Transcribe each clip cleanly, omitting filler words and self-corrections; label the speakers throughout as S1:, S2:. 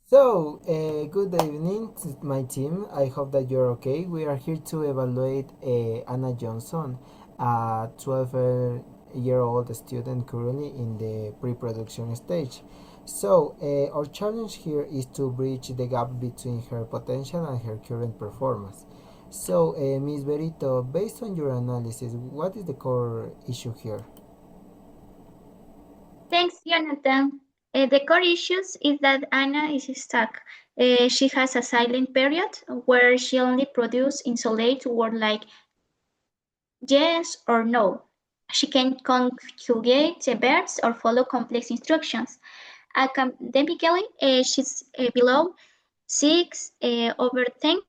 S1: Good evening to my team. I hope that you're okay. We are here to evaluate Anna Johnson, a 12-year-old student currently in the pre-production stage. Our challenge here is to bridge the gap between her potential and her current performance. Ms. Berito, based on your analysis, what is the core issue here?
S2: Thanks, Jonathan. The core issues is that Anna is stuck. She has a silent period where she only produces isolate words like yes or no. She can conjugate the verbs or follow complex instructions. Academically, she's below 6/10,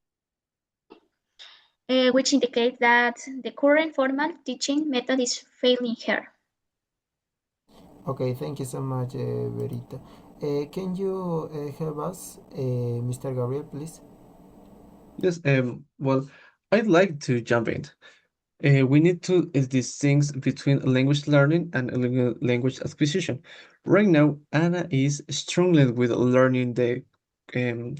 S2: which indicates that the current formal teaching method is failing her.
S1: Okay, thank you so much, Berito. Can you help us, Mr. Gabriel, please?
S3: Yes, well, I'd like to jump in. We need to distinguish between language learning and language acquisition. Right now, Anna is struggling with learning the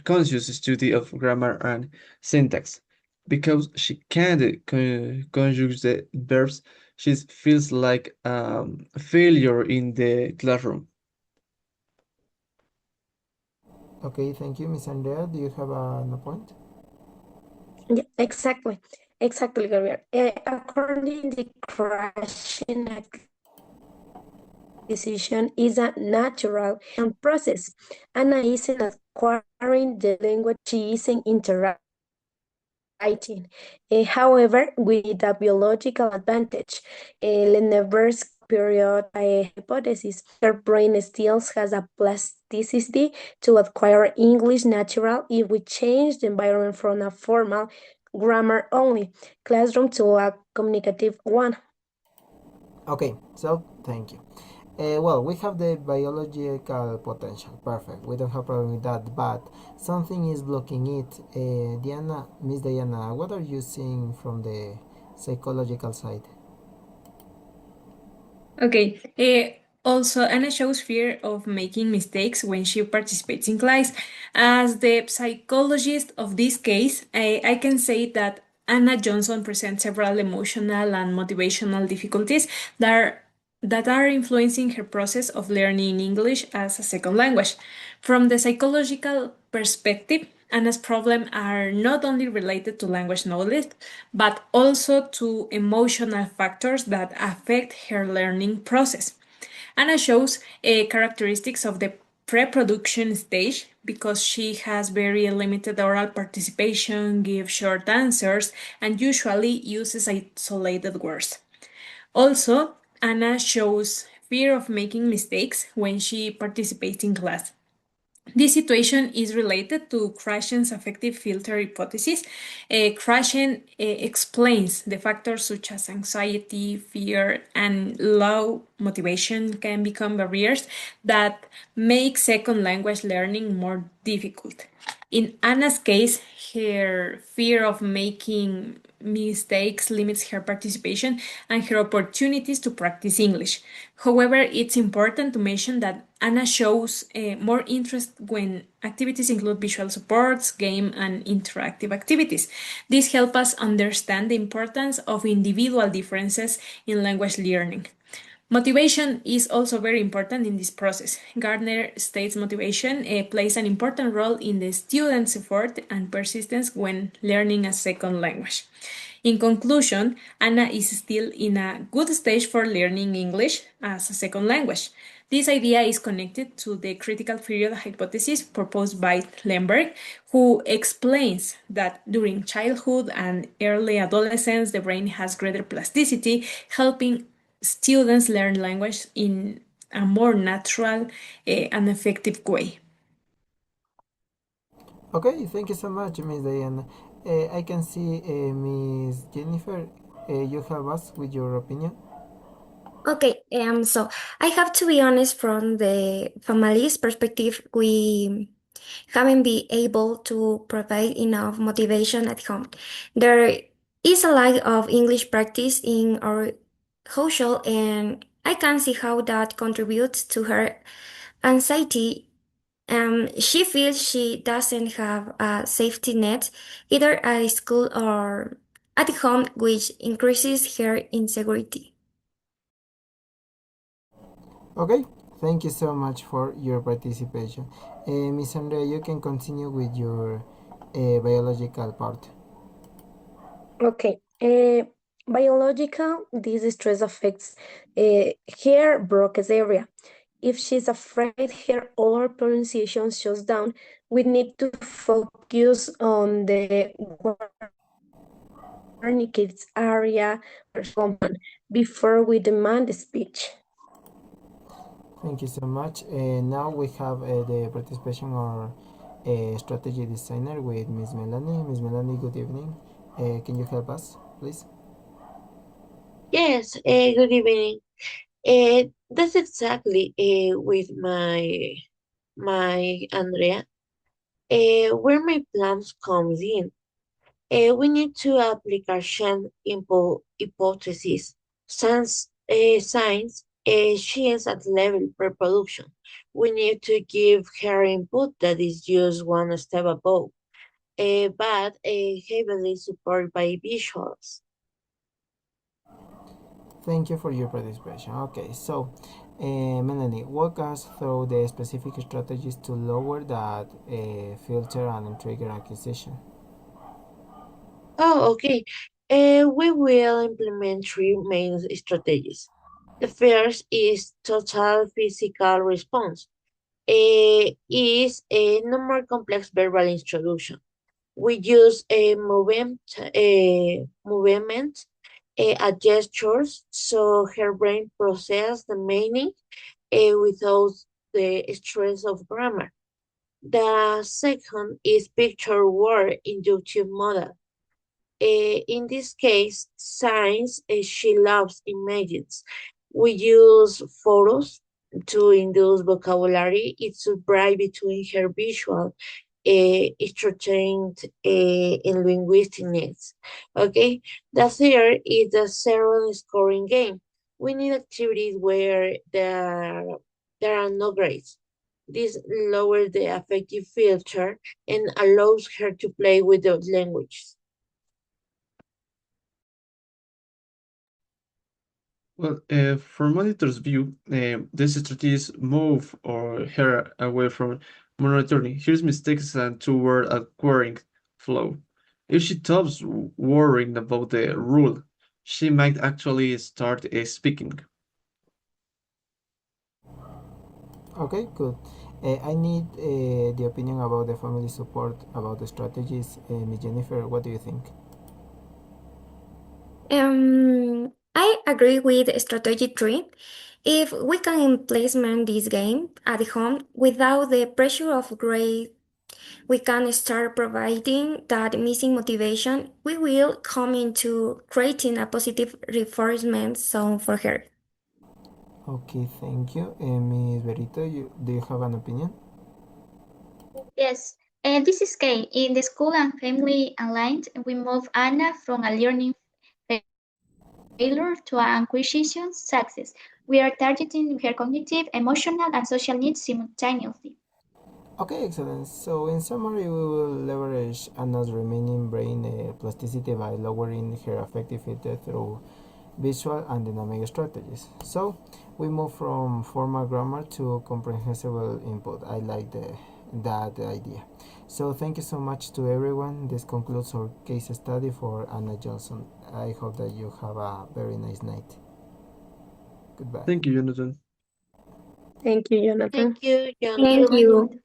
S3: conscious study of grammar and syntax. Because she can't conjugate the verbs, she feels like a failure in the classroom.
S1: Okay, thank you, Miss Andrea. Do you have a point?
S4: Yeah, exactly. Exactly, Gabriel. According to crashing acquisition is a natural and process. Anna isn't acquiring the language, she isn't interacting. However, with a biological advantage, Lenneberg's period hypothesis, her brain still has a plasticity to acquire English natural if we change the environment from a formal grammar only classroom to a communicative one.
S1: Okay, so thank you. Well, we have the biological potential. Perfect. We don't have problem with that, but something is blocking it. Diana, Miss Diana, what are you seeing from the psychological side?
S5: Okay. Also, Anna shows fear of making mistakes when she participates in class. As the psychologist of this case, I can say that Anna Johnson presents several emotional and motivational difficulties that are influencing her process of learning English as a second language. From the psychological perspective, Anna's problems are not only related to language knowledge, but also to emotional factors that affect her learning process. Anna shows characteristics of the pre-production stage because she has very limited oral participation, gives short answers, and usually uses isolated words. Also, Anna shows fear of making mistakes when she participates in class. This situation is related to Krashen's affective filter hypothesis. Krashen explains the factors such as anxiety, fear, and low motivation can become barriers that make second language learning more difficult. In Anna's case, her fear of making mistakes limits her participation and her opportunities to practice English. However, it's important to mention that Anna shows more interest when activities include visual supports, game, and interactive activities. This helps us understand the importance of individual differences in language learning. Motivation is also very important in this process. Gardner states motivation plays an important role in the student's effort and persistence when learning a second language. In conclusion, Anna is still in a good stage for learning English as a second language. This idea is connected to the critical period hypothesis proposed by Lemberg, who explains that during childhood and early adolescence, the brain has greater plasticity, helping students learn language in a more natural and effective way.
S1: Okay, thank you so much, Miss Diana. I can see Miss Jennifer. You have us with your opinion.
S6: Okay, so I have to be honest from the family's perspective, we haven't been able to provide enough motivation at home. There is a lack of English practice in our household, and I can see how that contributes to her anxiety She feels she doesn't have a safety net either at school or at home, which increases her insecurity.
S1: Okay, thank you so much for your participation. Miss Andrea, you can continue with your biological part.
S4: Okay. Biological, this stress affects her bronchus area. If she's afraid her oral pronunciation shuts down, we need to focus on the Wernicke's area common before we demand speech.
S1: Thank you so much. Now we have the participation of strategy designer with Miss Melanie. Miss Melanie, good evening. Can you help us, please?
S7: Yes, good evening. That's exactly with my Andrea. Where my plans comes in. We need to application hypothesis. Since science she is at level pre-production. We need to give her input that is just one step above, but heavily supported by visuals.
S1: Thank you for your participation. Okay, so Melanie, walk us through the specific strategies to lower that filter and trigger acquisition.
S7: Oh, okay. We will implement three main strategies. The first is total physical response. Is a no more complex verbal introduction. We use a movement, gestures, so her brain process the meaning without the stress of grammar. The second is picture word inductive model. In this case, science, she loves images. We use photos to induce vocabulary. It's a break between her visual, entertained, and linguistic needs. Okay, the third is the zero scoring game. We need activities where there are no grades. This lowers the affective filter and allows her to play with the language.
S3: Well, from monitor's view, these strategies move or her away from monitoring. Here's mistakes and toward acquiring flow. If she stops worrying about the rule, she might actually start speaking.
S1: Okay, good. I need the opinion about the family support, about the strategies. Miss Jennifer, what do you think?
S6: I agree with strategy 3. If we can implement this game at home without the pressure of grade, we can start providing that missing motivation. We will come into creating a positive reinforcement zone for her.
S1: Okay, thank you. Miss Berito, do you have an opinion?
S2: Yes, and this is Kay. In the school and family aligned, we move Anna from a learning failure to an acquisition success. We are targeting her cognitive, emotional, and social needs simultaneously.
S1: Okay, excellent. So, in summary, we will leverage Anna's remaining brain plasticity by lowering her affective filter through visual and dynamic strategies. So, we move from formal grammar to comprehensible input. I like that idea. So, thank you so much to everyone. This concludes our case study for Anna Johnson. I hope that you have a very nice night. Goodbye.
S3: Thank you, Jonathan.
S4: Thank you, Jonathan.
S7: Thank you,
S6: Thank
S7: Jonathan.
S6: you.